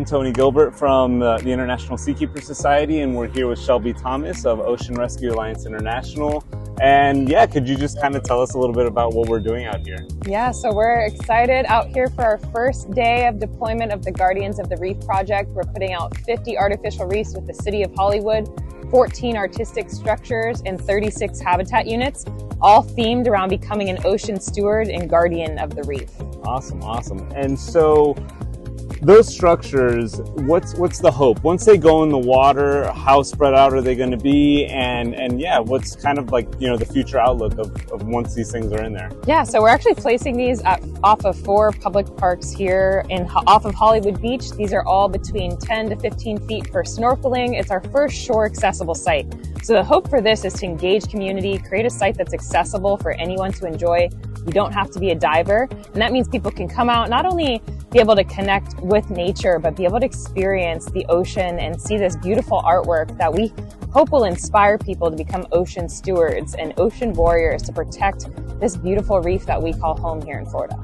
I'm Tony Gilbert from the International Seakeeper Society, and we're here with Shelby Thomas of Ocean Rescue Alliance International. And yeah, could you just kind of tell us a little bit about what we're doing out here? Yeah, so we're excited out here for our first day of deployment of the Guardians of the Reef project. We're putting out 50 artificial reefs with the City of Hollywood, 14 artistic structures, and 36 habitat units, all themed around becoming an ocean steward and guardian of the reef. Awesome, awesome. And so those structures, what's the hope? Once they go in the water, how spread out are they going to be? And yeah, what's kind of like, you know, the future outlook of once these things are in there? Yeah, so we're actually placing these off of 4 public parks here off of Hollywood Beach. These are all between 10 to 15 feet for snorkeling. It's our first shore accessible site. So the hope for this is to engage community, create a site that's accessible for anyone to enjoy. You don't have to be a diver. And that means people can come out, not only be able to connect with nature, but be able to experience the ocean and see this beautiful artwork that we hope will inspire people to become ocean stewards and ocean warriors to protect this beautiful reef that we call home here in Florida.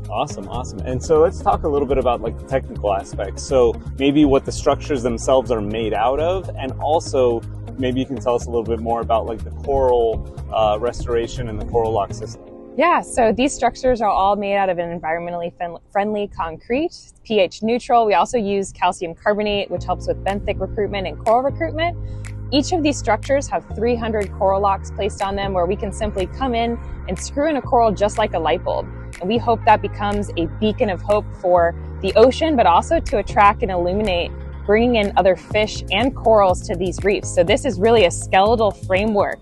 Awesome, awesome. And so let's talk a little bit about like the technical aspects. So maybe what the structures themselves are made out of, and also maybe you can tell us a little bit more about like the coral restoration and the coral lock system. Yeah, so these structures are all made out of an environmentally friendly concrete, pH neutral. We also use calcium carbonate, which helps with benthic recruitment and coral recruitment. Each of these structures have 300 coral locks placed on them, where we can simply come in and screw in a coral just like a light bulb. And we hope that becomes a beacon of hope for the ocean, but also to attract and illuminate, bringing in other fish and corals to these reefs. So this is really a skeletal framework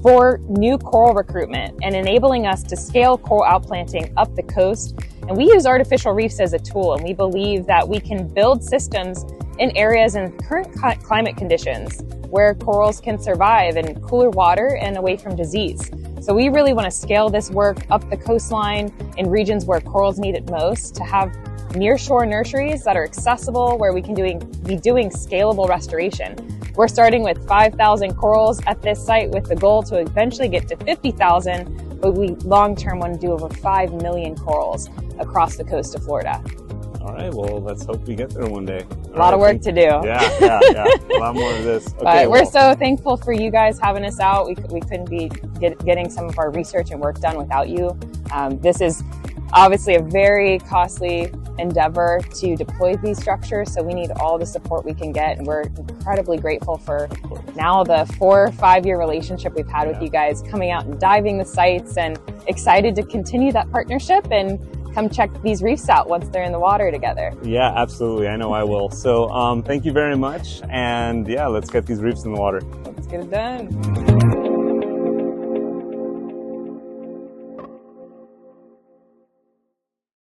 for new coral recruitment and enabling us to scale coral outplanting up the coast. And we use artificial reefs as a tool, and we believe that we can build systems in areas in current climate conditions where corals can survive in cooler water and away from disease. So we really want to scale this work up the coastline in regions where corals need it most, to have nearshore nurseries that are accessible, where we can be doing scalable restoration. We're starting with 5,000 corals at this site with the goal to eventually get to 50,000, but we long-term want to do over 5 million corals across the coast of Florida. All right, well, let's hope we get there one day. A lot of work to do. Yeah. A lot more of this. Okay, but we're so thankful for you guys having us out. We couldn't be getting some of our research and work done without you. This is obviously a very costly endeavor to deploy these structures, so we need all the support we can get, and we're incredibly grateful for now the 4 or 5 year relationship we've had with you guys, coming out and diving the sites, and excited to continue that partnership and come check these reefs out once they're in the water together. Yeah, absolutely. I know I will. So thank you very much, and yeah, let's get these reefs in the water. Let's get it done.